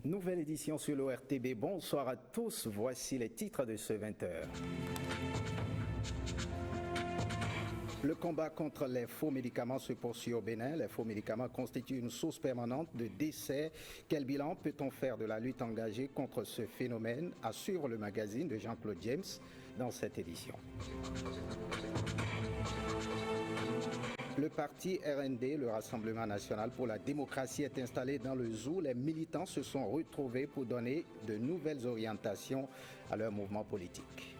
Nouvelle édition sur l'ORTB. Bonsoir à tous. Voici les titres de ce 20h. Le combat contre les faux médicaments se poursuit au Bénin. Les faux médicaments constituent une source permanente de décès. Quel bilan peut-on faire de la lutte engagée contre ce phénomène? À suivre le magazine de Jean-Claude James dans cette édition. Le parti RND, le Rassemblement national pour la démocratie, est installé dans le zoo. Les militants se sont retrouvés pour donner de nouvelles orientations à leur mouvement politique.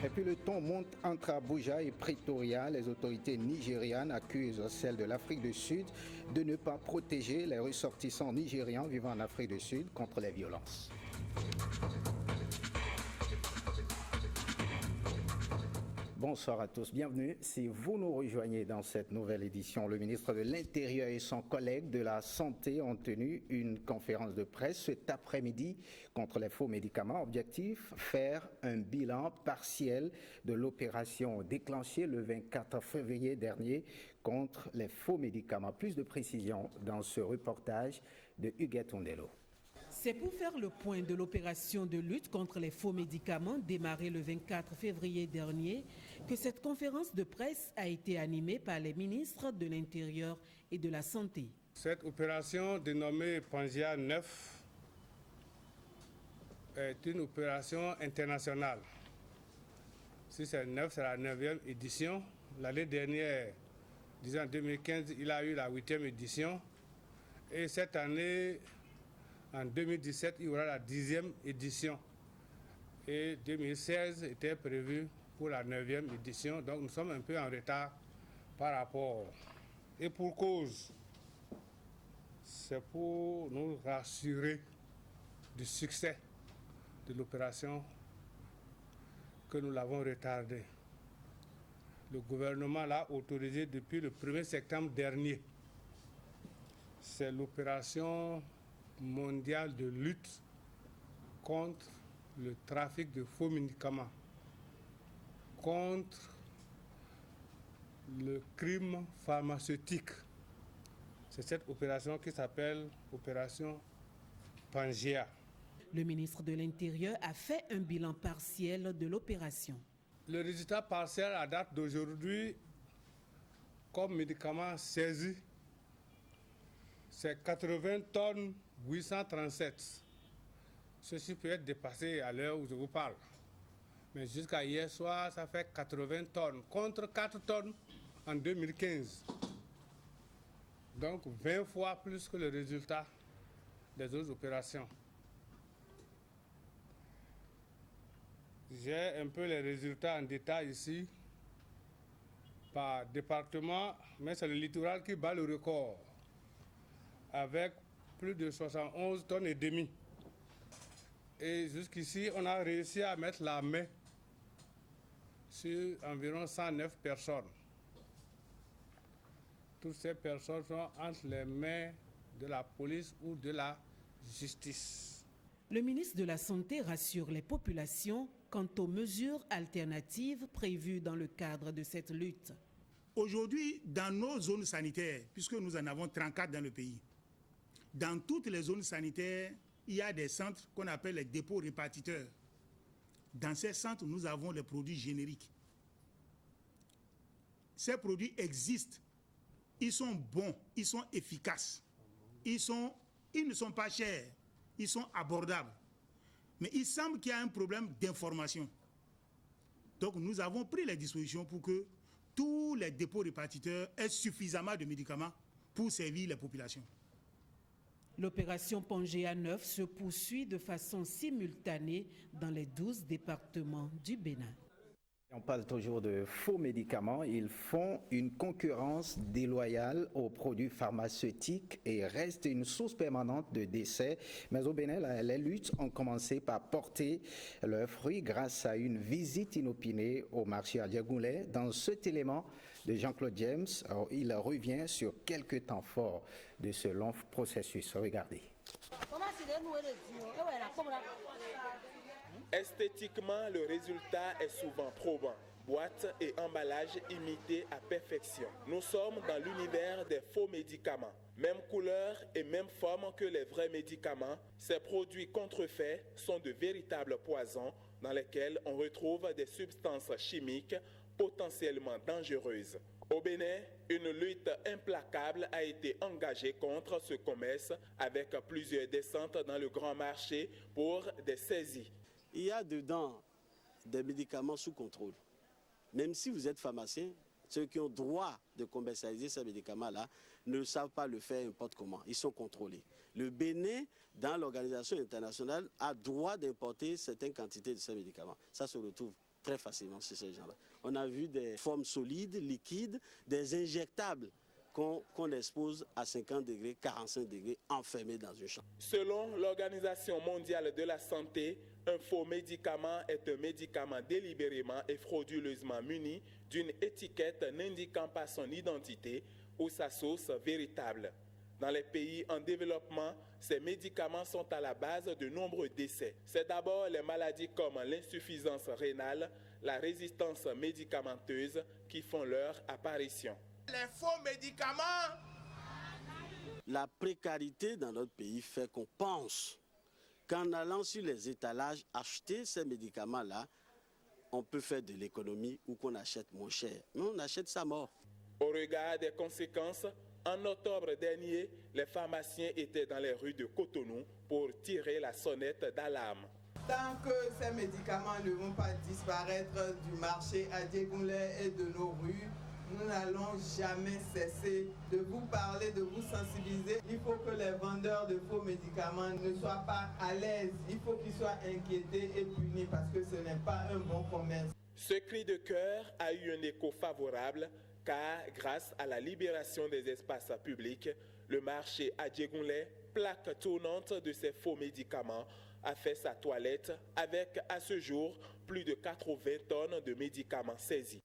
Et puis le ton monte entre Abuja et Pretoria. Les autorités nigérianes accusent celles de l'Afrique du Sud de ne pas protéger les ressortissants nigérians vivant en Afrique du Sud contre les violences. Bonsoir à tous, bienvenue. Si vous nous rejoignez dans cette nouvelle édition, le ministre de l'Intérieur et son collègue de la Santé ont tenu une conférence de presse cet après-midi contre les faux médicaments. Objectif, faire un bilan partiel de l'opération déclenchée le 24 février dernier contre les faux médicaments. Plus de précisions dans ce reportage de Huguette Ondelo. C'est pour faire le point de l'opération de lutte contre les faux médicaments démarrée le 24 février dernier que cette conférence de presse a été animée par les ministres de l'Intérieur et de la Santé. Cette opération dénommée Pangea 9 est une opération internationale. Si c'est 9, c'est la 9e édition. L'année dernière, disons en 2015, il a eu la 8e édition. Et cette année, en 2017, il y aura la 10e édition. Et 2016 était prévu pour la 9e édition. Donc nous sommes un peu en retard par rapport. Et pour cause, c'est pour nous rassurer du succès de l'opération que nous l'avons retardée. Le gouvernement l'a autorisé depuis le 1er septembre dernier. C'est l'opération mondiale de lutte contre le trafic de faux médicaments, contre le crime pharmaceutique. C'est cette opération qui s'appelle opération Pangea. Le ministre de l'Intérieur a fait un bilan partiel de l'opération. Le résultat partiel à date d'aujourd'hui, comme médicament saisi, c'est 80 tonnes 837. Ceci peut être dépassé à l'heure où je vous parle. Mais jusqu'à hier soir, ça fait 80 tonnes, contre 4 tonnes en 2015. Donc 20 fois plus que le résultat des autres opérations. J'ai un peu les résultats en détail ici, par département, mais c'est le littoral qui bat le record, avec plus de 71 tonnes et demi. Et jusqu'ici, on a réussi à mettre la main sur environ 109 personnes. Toutes ces personnes sont entre les mains de la police ou de la justice. Le ministre de la Santé rassure les populations quant aux mesures alternatives prévues dans le cadre de cette lutte. Aujourd'hui, dans nos zones sanitaires, puisque nous en avons 34 dans le pays, dans toutes les zones sanitaires, il y a des centres qu'on appelle les dépôts répartiteurs. Dans ces centres, nous avons les produits génériques. Ces produits existent. Ils sont bons, ils sont efficaces. Ils ne sont pas chers, ils sont abordables. Mais il semble qu'il y a un problème d'information. Donc nous avons pris les dispositions pour que tous les dépôts répartiteurs aient suffisamment de médicaments pour servir les populations. L'opération Pangea 9 se poursuit de façon simultanée dans les 12 départements du Bénin. On parle toujours de faux médicaments. Ils font une concurrence déloyale aux produits pharmaceutiques et restent une source permanente de décès. Mais au Bénin, les luttes ont commencé par porter leurs fruits grâce à une visite inopinée au marché à Diagoulé. Dans cet élément de Jean-Claude James, il revient sur quelques temps forts de ce long processus. Regardez. Esthétiquement, le résultat est souvent probant. boîtes et emballages imités à perfection. Nous sommes dans l'univers des faux médicaments. Même couleur et même forme que les vrais médicaments, ces produits contrefaits sont de véritables poisons dans lesquels on retrouve des substances chimiques potentiellement dangereuses. Au Bénin, une lutte implacable a été engagée contre ce commerce avec plusieurs descentes dans le grand marché pour des saisies. Il y a dedans des médicaments sous contrôle. Même si vous êtes pharmacien, ceux qui ont droit de commercialiser ces médicaments-là ne savent pas le faire n'importe comment. Ils sont contrôlés. Le Bénin, dans l'organisation internationale, a droit d'importer certaines quantités de ces médicaments. Ça se retrouve très facilement chez ces gens-là. On a vu des formes solides, liquides, des injectables qu'on expose à 50 degrés, 45 degrés, enfermés dans une chambre. Selon l'Organisation mondiale de la santé, un faux médicament est un médicament délibérément et frauduleusement muni d'une étiquette n'indiquant pas son identité ou sa source véritable. Dans les pays en développement, ces médicaments sont à la base de nombreux décès. C'est d'abord les maladies comme l'insuffisance rénale, la résistance médicamenteuse qui font leur apparition. Les faux médicaments. La précarité dans notre pays fait qu'on pense qu'en allant sur les étalages acheter ces médicaments-là, on peut faire de l'économie ou qu'on achète moins cher. Mais on achète sa mort. Au regard des conséquences, en octobre dernier, les pharmaciens étaient dans les rues de Cotonou pour tirer la sonnette d'alarme. Tant que ces médicaments ne vont pas disparaître du marché Adjegunle et de nos rues, nous n'allons jamais cesser de vous parler, de vous sensibiliser. Il faut que les vendeurs de faux médicaments ne soient pas à l'aise. Il faut qu'ils soient inquiétés et punis parce que ce n'est pas un bon commerce. Ce cri de cœur a eu un écho favorable car grâce à la libération des espaces publics, le marché Adjegunle, plaque tournante de ces faux médicaments, a fait sa toilette avec à ce jour plus de 80 tonnes de médicaments saisis.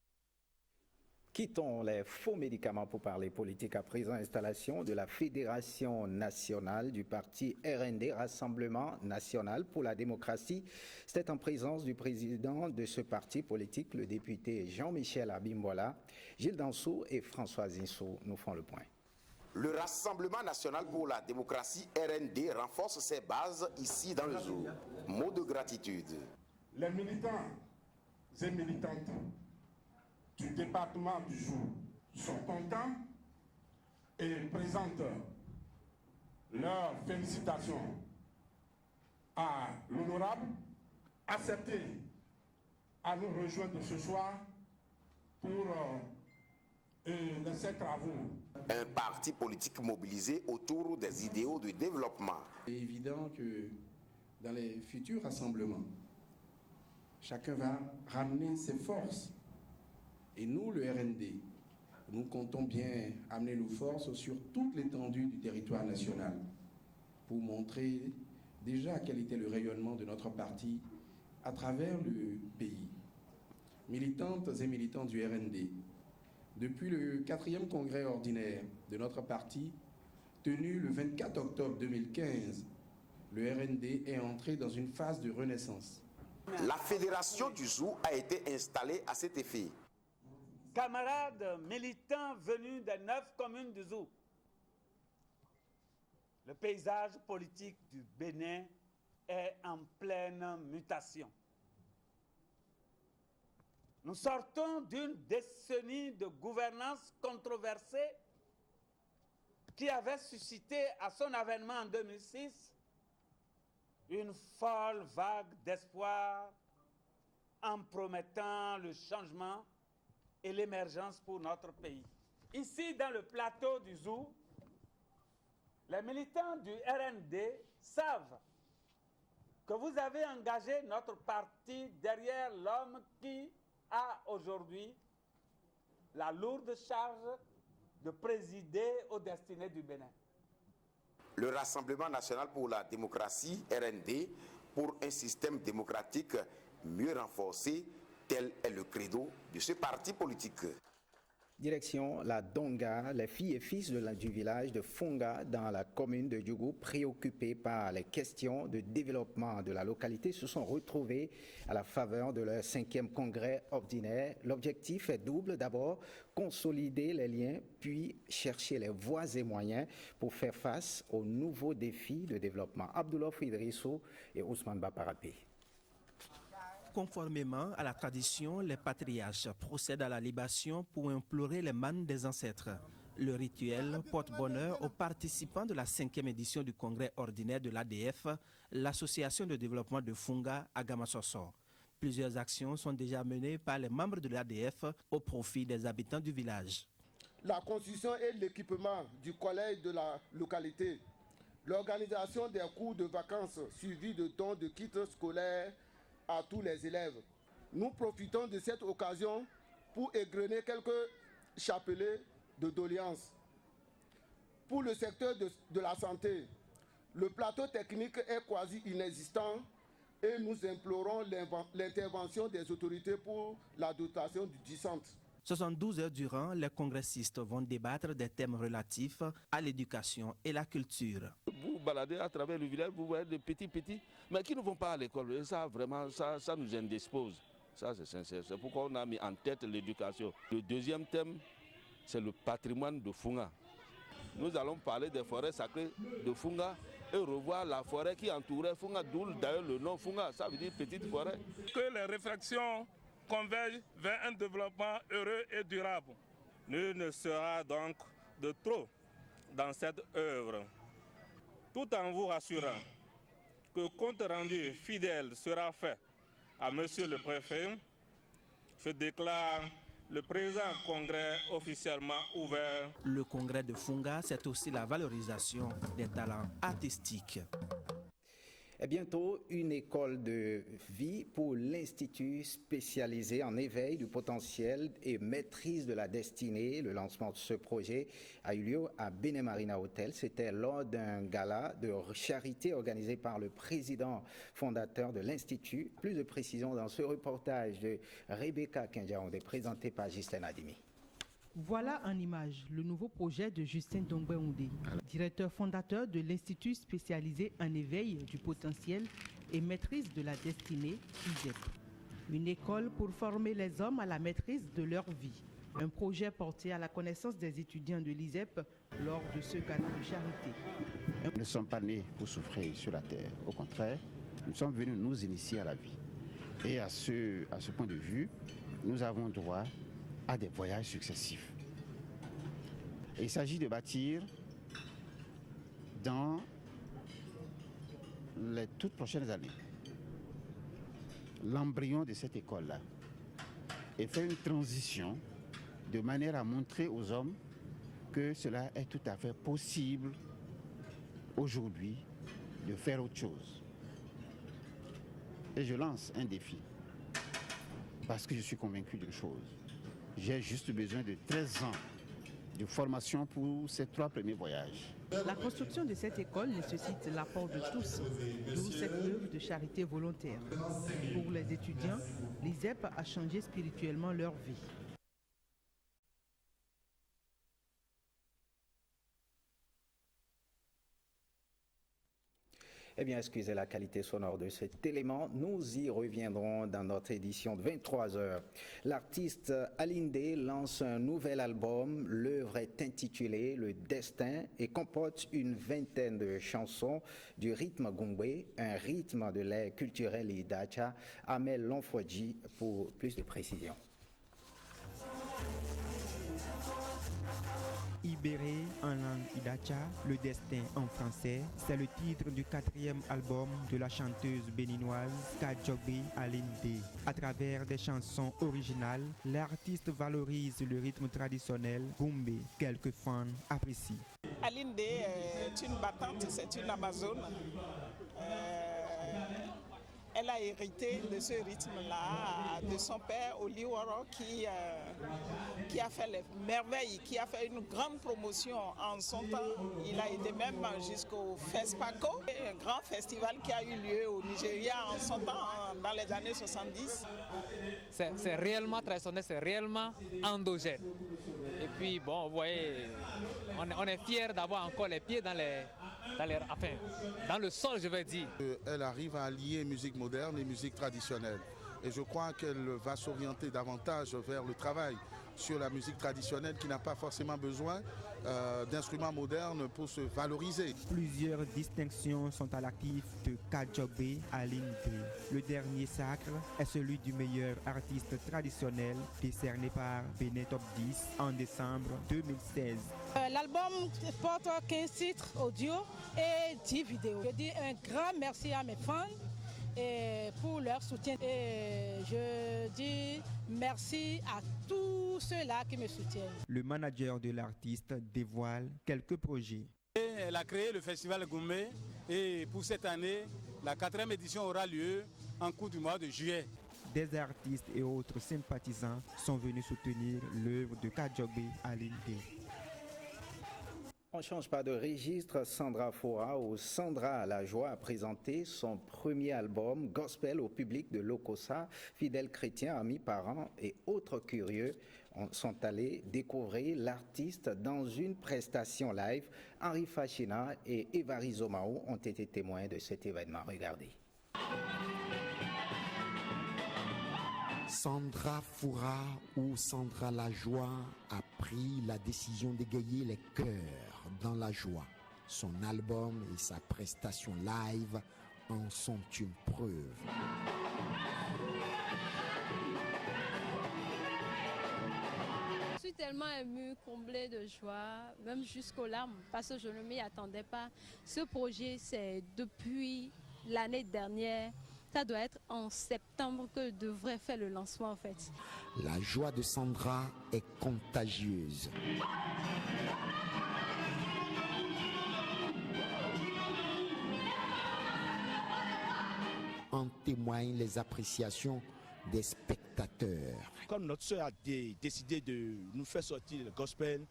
Quittons les faux médicaments pour parler politique à présent. Installation de la Fédération nationale du parti RND, Rassemblement national pour la démocratie. C'était en présence du président de ce parti politique, le député Jean-Michel Abimbola. Gilles Danso et François Zinsou nous font le point. Le Rassemblement national pour la démocratie RND renforce ses bases ici dans le zoo. Mot de gratitude. Les militants et militantes du département du Zou sont contents et présentent leurs félicitations à l'honorable, accepté à nous rejoindre ce soir pour ces travaux. Un parti politique mobilisé autour des idéaux de développement. C'est évident que dans les futurs rassemblements, chacun va ramener ses forces. Et nous, le RND, nous comptons bien amener nos forces sur toute l'étendue du territoire national pour montrer déjà quel était le rayonnement de notre parti à travers le pays. Militantes et militants du RND, depuis le 4e congrès ordinaire de notre parti, tenu le 24 octobre 2015, le RND est entré dans une phase de renaissance. La fédération du Zou a été installée à cet effet. Camarades militants venus des 9 communes du Zou, le paysage politique du Bénin est en pleine mutation. Nous sortons d'une décennie de gouvernance controversée qui avait suscité à son avènement en 2006 une folle vague d'espoir en promettant le changement et l'émergence pour notre pays. Ici, dans le plateau du Zou, les militants du RND savent que vous avez engagé notre parti derrière l'homme qui a aujourd'hui la lourde charge de présider aux destinées du Bénin. Le Rassemblement national pour la démocratie, RND, pour un système démocratique mieux renforcé, tel est le credo de ce parti politique. Direction la Donga, les filles et fils du village de Funga dans la commune de Djougou, préoccupés par les questions de développement de la localité, se sont retrouvés à la faveur de leur 5e congrès ordinaire. L'objectif est double. D'abord, consolider les liens, puis chercher les voies et moyens pour faire face aux nouveaux défis de développement. Abdoulaye Idrissou et Ousmane Baparapé. Conformément à la tradition, les patriarches procèdent à la libation pour implorer les mânes des ancêtres. Le rituel porte bonheur aux participants de la 5e édition du congrès ordinaire de l'ADF, l'association de développement de Funga à Gamassoso. Plusieurs actions sont déjà menées par les membres de l'ADF au profit des habitants du village. La construction et l'équipement du collège de la localité, l'organisation des cours de vacances suivis de dons de kits scolaires à tous les élèves. Nous profitons de cette occasion pour égrener quelques chapelets de doléances. Pour le secteur de la santé, le plateau technique est quasi inexistant et nous implorons l'intervention des autorités pour la dotation du dit centre. 72 heures durant, les congressistes vont débattre des thèmes relatifs à l'éducation et la culture. Vous baladez à travers le village, vous voyez des petits, mais qui ne vont pas à l'école. Et ça, vraiment, ça nous indispose. Ça, c'est sincère. C'est pourquoi on a mis en tête l'éducation. Le deuxième thème, c'est le patrimoine de Funga. Nous allons parler des forêts sacrées de Funga et revoir la forêt qui entourait Funga, d'où d'ailleurs le nom Funga, ça veut dire petite forêt. Que les réflexions convergent vers un développement heureux et durable. Nul ne sera donc de trop dans cette œuvre. Tout en vous rassurant que compte rendu fidèle sera fait à Monsieur le Préfet, je déclare le présent congrès officiellement ouvert. Le congrès de Funga, c'est aussi la valorisation des talents artistiques. Et bientôt, une école de vie pour l'Institut spécialisé en éveil du potentiel et maîtrise de la destinée. Le lancement de ce projet a eu lieu à Benemarina Hotel. C'était lors d'un gala de charité organisé par le président fondateur de l'Institut. Plus de précisions dans ce reportage de Rebecca Kenjaonde, présenté par Justin Adimi. Voilà en image le nouveau projet de Justin Dongbe-Oundé, directeur fondateur de l'Institut spécialisé en éveil du potentiel et maîtrise de la destinée, ISEP. Une école pour former les hommes à la maîtrise de leur vie. Un projet porté à la connaissance des étudiants de l'ISEP lors de ce gala de charité. Nous ne sommes pas nés pour souffrir sur la terre. Au contraire, nous sommes venus nous initier à la vie. Et à ce point de vue, nous avons droit à des voyages successifs. Et il s'agit de bâtir dans les toutes prochaines années l'embryon de cette école-là et faire une transition de manière à montrer aux hommes que cela est tout à fait possible aujourd'hui de faire autre chose. Et je lance un défi parce que je suis convaincu d'une chose. J'ai juste besoin de 13 ans de formation pour ces 3 premiers voyages. La construction de cette école nécessite l'apport de tous, d'où cette œuvre de charité volontaire. Pour les étudiants, l'ISEP a changé spirituellement leur vie. Eh bien, excusez la qualité sonore de cet élément. Nous y reviendrons dans notre édition de 23h. L'artiste Alindé lance un nouvel album. L'œuvre est intitulée Le Destin et comporte une vingtaine de chansons du rythme gongbe, un rythme de l'air culturel Idacha. Amel Lonfodji pour plus de précision. Ibéré en langue Idacha, Le Destin en français, c'est le titre du 4e album de la chanteuse béninoise Kadjogbe Alindé. À travers des chansons originales, l'artiste valorise le rythme traditionnel Gombe. Quelques fans apprécient. Alindé est une battante, c'est une Amazone. Elle a hérité de ce rythme-là de son père, Oliwaro, qui a fait les merveilles, qui a fait une grande promotion en son temps. Il a été même jusqu'au FESPACO, un grand festival qui a eu lieu au Nigeria en son temps, dans les années 70. C'est réellement traditionnel, c'est réellement endogène. puis bon, vous voyez, on est fiers d'avoir encore les pieds dans le sol, je veux dire. Elle arrive à allier musique moderne et musique traditionnelle. Et je crois qu'elle va s'orienter davantage vers le travail sur la musique traditionnelle qui n'a pas forcément besoin d'instruments modernes pour se valoriser. Plusieurs distinctions sont à l'actif de Kajogbe Alinde. Le dernier sacre est celui du meilleur artiste traditionnel décerné par Benin Top 10 en décembre 2016. L'album porte 15 titres audio et 10 vidéos. Je dis un grand merci à mes fans et pour leur soutien. Et je dis merci à tous ceux-là qui me soutiennent. Le manager de l'artiste dévoile quelques projets. Elle a créé le festival Gourmet et pour cette année, la 4e édition aura lieu en cours du mois de juillet. Des artistes et autres sympathisants sont venus soutenir l'œuvre de Kajogbe Alinde. On ne change pas de registre. Sandra Fora ou Sandra La Joie a présenté son premier album Gospel au public de Lokossa. Fidèles chrétiens, amis, parents et autres curieux sont allés découvrir l'artiste dans une prestation live. Henri Fachina et Evari Zomao ont été témoins de cet événement. Regardez. Sandra Fora ou Sandra La Joie a pris la décision d'égayer les cœurs dans la joie. Son album et sa prestation live en sont une preuve. Je suis tellement émue, comblée de joie, même jusqu'aux larmes, parce que je ne m'y attendais pas. Ce projet, c'est depuis l'année dernière. Ça doit être en septembre que je devrais faire le lancement en fait. La joie de Sandra est contagieuse. En témoignent les appréciations des spectateurs. Comme notre soeur a décidé de nous faire sortir le gospel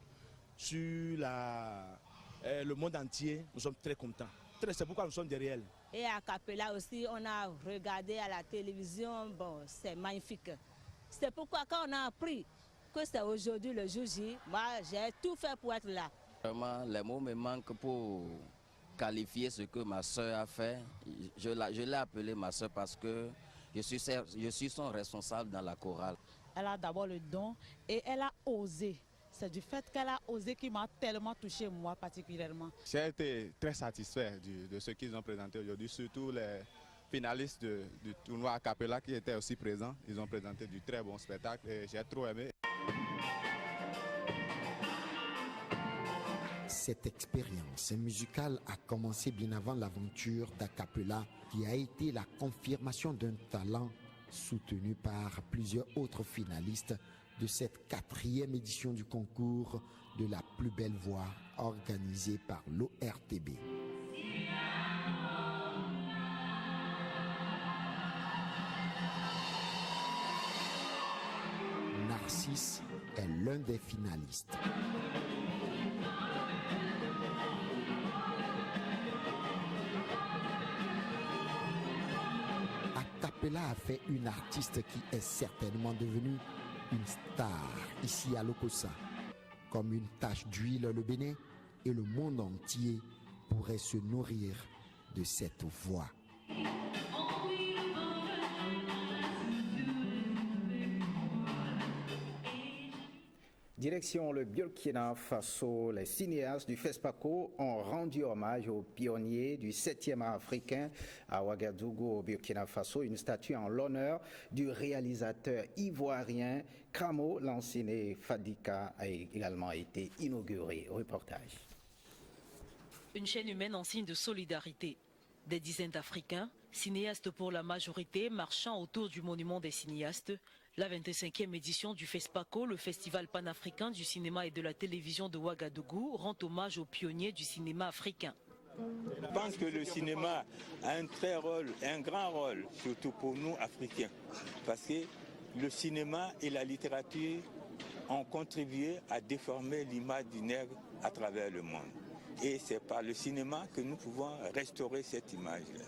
sur le monde entier, nous sommes très contents. C'est pourquoi nous sommes derrière elle. Et à Capella aussi, on a regardé à la télévision, bon, c'est magnifique. C'est pourquoi quand on a appris que c'est aujourd'hui le jour J, moi j'ai tout fait pour être là. Vraiment, les mots me manquent pour qualifier ce que ma soeur a fait. Je l'ai appelée ma soeur parce que je suis son responsable dans la chorale. Elle a d'abord le don et elle a osé. C'est du fait qu'elle a osé qui m'a tellement touché, moi particulièrement. J'ai été très satisfait de ce qu'ils ont présenté aujourd'hui, surtout les finalistes du tournoi a cappella qui étaient aussi présents. Ils ont présenté du très bon spectacle et j'ai trop aimé. Cette expérience musicale a commencé bien avant l'aventure d'A Cappella, qui a été la confirmation d'un talent soutenu par plusieurs autres finalistes de cette 4e édition du concours de la plus belle voix organisée par l'ORTB. Narcisse est l'un des finalistes. A Cappella a fait une artiste qui est certainement devenue une star ici à Lokossa. Comme une tache d'huile, le Bénin et le monde entier pourraient se nourrir de cette voix. Direction le Burkina Faso, les cinéastes du FESPACO ont rendu hommage aux pionniers du 7e art africain à Ouagadougou au Burkina Faso. Une statue en l'honneur du réalisateur ivoirien Kramo Lansine Fadika a également été inaugurée. Reportage. Une chaîne humaine en signe de solidarité. Des dizaines d'Africains, cinéastes pour la majorité, marchant autour du monument des cinéastes. La 25e édition du FESPACO, le Festival panafricain du cinéma et de la télévision de Ouagadougou, rend hommage aux pionniers du cinéma africain. Je pense que le cinéma a un grand rôle, surtout pour nous Africains, parce que le cinéma et la littérature ont contribué à déformer l'image du nègre à travers le monde. Et c'est par le cinéma que nous pouvons restaurer cette image-là.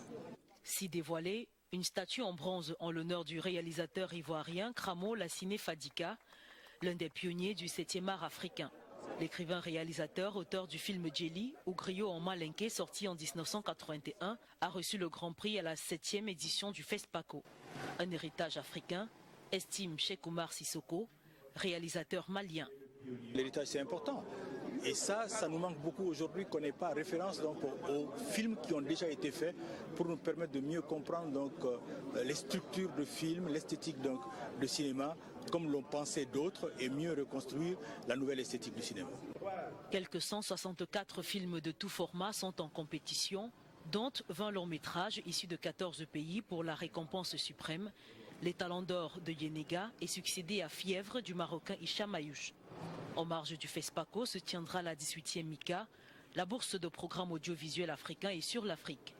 Si dévoilée, une statue en bronze en l'honneur du réalisateur ivoirien Kramo Lassine Fadika. l'un des pionniers du 7e art africain. L'écrivain-réalisateur, auteur du film Djeli, ou Griot en Malinké, sorti en 1981, a reçu le Grand Prix à la 7e édition du FESPACO. Un héritage africain, estime Cheikh Oumar Sissoko, réalisateur malien. L'héritage, c'est important. Et ça nous manque beaucoup aujourd'hui, qu'on n'ait pas référence donc, aux films qui ont déjà été faits pour nous permettre de mieux comprendre donc, les structures de films, l'esthétique de cinéma, comme l'ont pensé d'autres, et mieux reconstruire la nouvelle esthétique du cinéma. Quelques 164 films de tout format sont en compétition, dont 20 longs métrages issus de 14 pays pour la récompense suprême. Les Talents d'or de Yenega est succédé à Fièvre du Marocain Hicham Ayouch. En marge du FESPACO se tiendra la 18e MICA, la bourse de programmes audiovisuels africains et sur l'Afrique.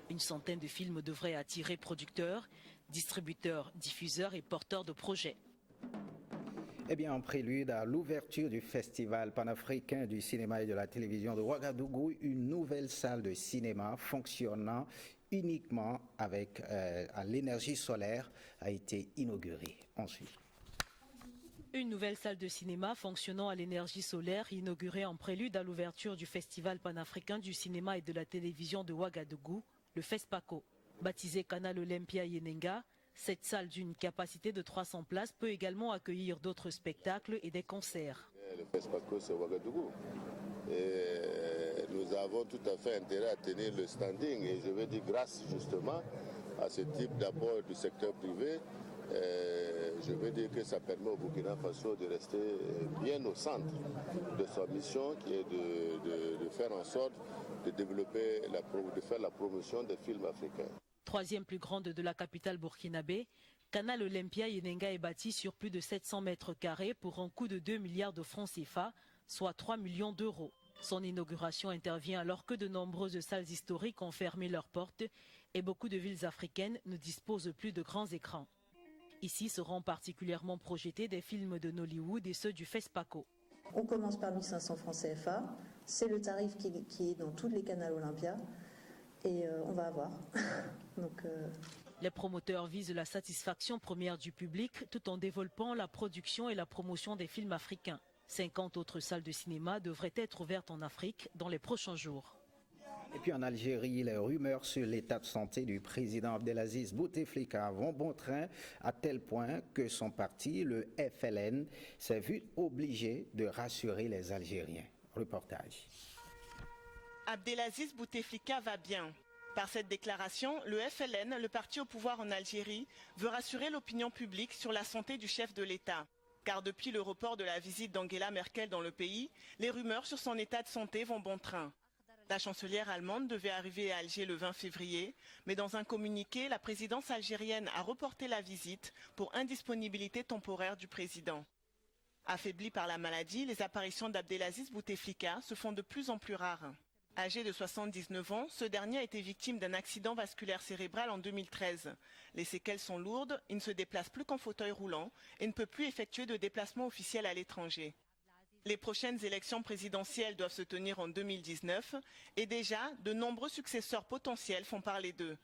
Une centaine de films devraient attirer producteurs, distributeurs, diffuseurs et porteurs de projets. Eh bien, en prélude à l'ouverture du Festival panafricain du cinéma et de la télévision de Ouagadougou, une nouvelle salle de cinéma fonctionnant uniquement avec à l'énergie solaire a été inaugurée. Ensuite. Une nouvelle salle de cinéma fonctionnant à l'énergie solaire inaugurée en prélude à l'ouverture du Festival panafricain du cinéma et de la télévision de Ouagadougou, le FESPACO. Baptisé Canal Olympia Yenenga, cette salle d'une capacité de 300 places peut également accueillir d'autres spectacles et des concerts. Le FESPACO, c'est Ouagadougou. Et nous avons tout à fait intérêt à tenir le standing. Et je veux dire, grâce justement à ce type d'apport du secteur privé, je veux dire que ça permet au Burkina Faso de rester bien au centre de sa mission, qui est de faire en sorte de développer, de faire la promotion des films africains. Troisième plus grande de la capitale burkinabé, Canal Olympia Yenenga est bâti sur plus de 700 mètres carrés pour un coût de 2 milliards de francs CFA, soit 3 millions d'euros. Son inauguration intervient alors que de nombreuses salles historiques ont fermé leurs portes et beaucoup de villes africaines ne disposent plus de grands écrans. Ici seront particulièrement projetés des films de Nollywood et ceux du FESPACO. On commence par 1500 francs CFA, c'est le tarif qui est dans tous les canaux Olympia et on va avoir. Les promoteurs visent la satisfaction première du public tout en développant la production et la promotion des films africains. 50 autres salles de cinéma devraient être ouvertes en Afrique dans les prochains jours. Et puis en Algérie, les rumeurs sur l'état de santé du président Abdelaziz Bouteflika vont bon train à tel point que son parti, le FLN, s'est vu obligé de rassurer les Algériens. Reportage. Abdelaziz Bouteflika va bien. Par cette déclaration, le FLN, le parti au pouvoir en Algérie, veut rassurer l'opinion publique sur la santé du chef de l'État. Car depuis le report de la visite d'Angela Merkel dans le pays, les rumeurs sur son état de santé vont bon train. La chancelière allemande devait arriver à Alger le 20 février, mais dans un communiqué, la présidence algérienne a reporté la visite pour indisponibilité temporaire du président. Affaibli par la maladie, les apparitions d'Abdelaziz Bouteflika se font de plus en plus rares. Âgé de 79 ans, ce dernier a été victime d'un accident vasculaire cérébral en 2013. Les séquelles sont lourdes, il ne se déplace plus qu'en fauteuil roulant et ne peut plus effectuer de déplacement officiel à l'étranger. Les prochaines élections présidentielles doivent se tenir en 2019 et déjà, de nombreux successeurs potentiels font parler d'eux.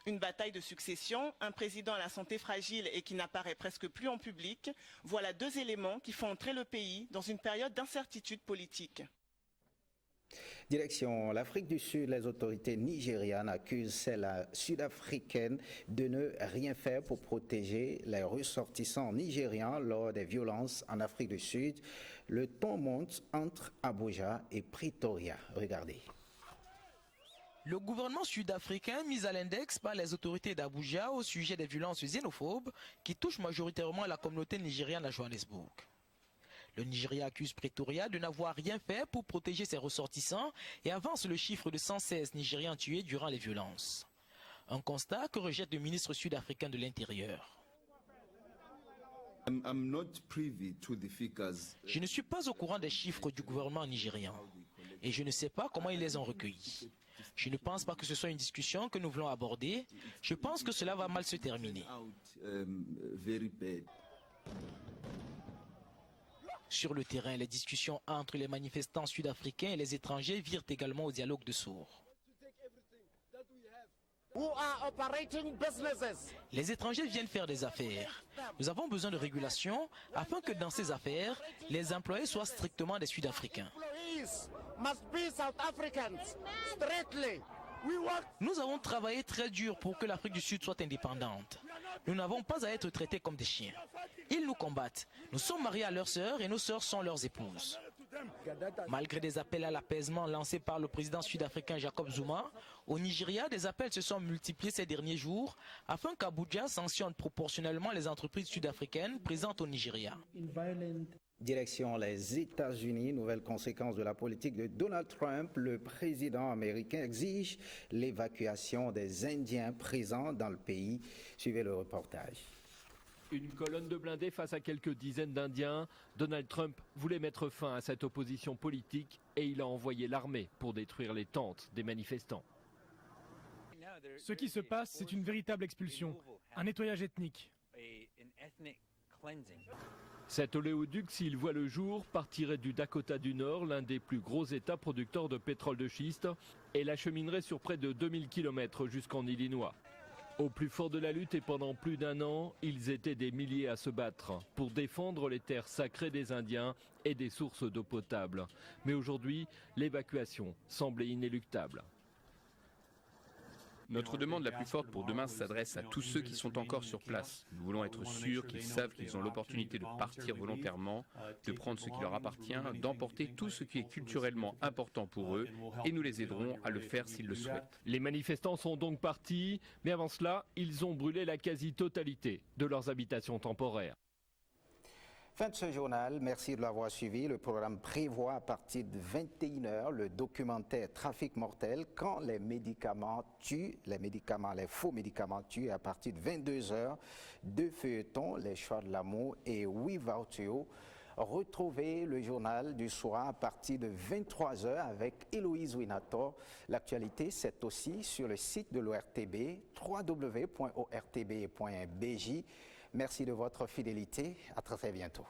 Une bataille de succession, un président à la santé fragile et qui n'apparaît presque plus en public, voilà deux éléments qui font entrer le pays dans une période d'incertitude politique. Direction l'Afrique du Sud, les autorités nigérianes accusent celles sud-africaines de ne rien faire pour protéger les ressortissants nigérians lors des violences en Afrique du Sud. Le ton monte entre Abuja et Pretoria. Regardez. Le gouvernement sud-africain mis à l'index par les autorités d'Abuja au sujet des violences xénophobes qui touchent majoritairement la communauté nigériane à Johannesburg. Le Nigeria accuse Pretoria de n'avoir rien fait pour protéger ses ressortissants et avance le chiffre de 116 Nigérians tués durant les violences. Un constat que rejette le ministre sud-africain de l'Intérieur. Je ne suis pas au courant des chiffres du gouvernement nigérian et je ne sais pas comment ils les ont recueillis. Je ne pense pas que ce soit une discussion que nous voulons aborder. Je pense que cela va mal se terminer. Sur le terrain, les discussions entre les manifestants sud-africains et les étrangers virent également au dialogue de sourds. Les étrangers viennent faire des affaires. Nous avons besoin de régulation afin que dans ces affaires, les employés soient strictement des Sud-Africains. Nous avons travaillé très dur pour que l'Afrique du Sud soit indépendante. Nous n'avons pas à être traités comme des chiens. Ils nous combattent. Nous sommes mariés à leurs sœurs et nos sœurs sont leurs épouses. Malgré des appels à l'apaisement lancés par le président sud-africain Jacob Zuma, au Nigeria, des appels se sont multipliés ces derniers jours afin qu'Abuja sanctionne proportionnellement les entreprises sud-africaines présentes au Nigeria. Direction les États-Unis, nouvelle conséquence de la politique de Donald Trump, le président américain exige l'évacuation des Indiens présents dans le pays. Suivez le reportage. Une colonne de blindés face à quelques dizaines d'Indiens. Donald Trump voulait mettre fin à cette opposition politique et il a envoyé l'armée pour détruire les tentes des manifestants. Ce qui se passe, c'est une véritable expulsion, un nettoyage ethnique. Cet oléoduc, s'il voit le jour, partirait du Dakota du Nord, l'un des plus gros États producteurs de pétrole de schiste, et l'acheminerait sur près de 2000 km jusqu'en Illinois. Au plus fort de la lutte et pendant plus d'un an, ils étaient des milliers à se battre pour défendre les terres sacrées des Indiens et des sources d'eau potable. Mais aujourd'hui, l'évacuation semblait inéluctable. Notre demande la plus forte pour demain s'adresse à tous ceux qui sont encore sur place. Nous voulons être sûrs qu'ils savent qu'ils ont l'opportunité de partir volontairement, de prendre ce qui leur appartient, d'emporter tout ce qui est culturellement important pour eux, et nous les aiderons à le faire s'ils le souhaitent. Les manifestants sont donc partis, mais avant cela, ils ont brûlé la quasi-totalité de leurs habitations temporaires. Fin de ce journal, merci de l'avoir suivi. Le programme prévoit à partir de 21h le documentaire Trafic mortel, quand les médicaments tuent, les faux médicaments tuent, à partir de 22h, deux feuilletons, Les choix de l'amour et Without You. Retrouvez le journal du soir à partir de 23h avec Héloïse Winator. L'actualité, c'est aussi sur le site de l'ORTB, www.ortb.bj. Merci de votre fidélité. À très bientôt.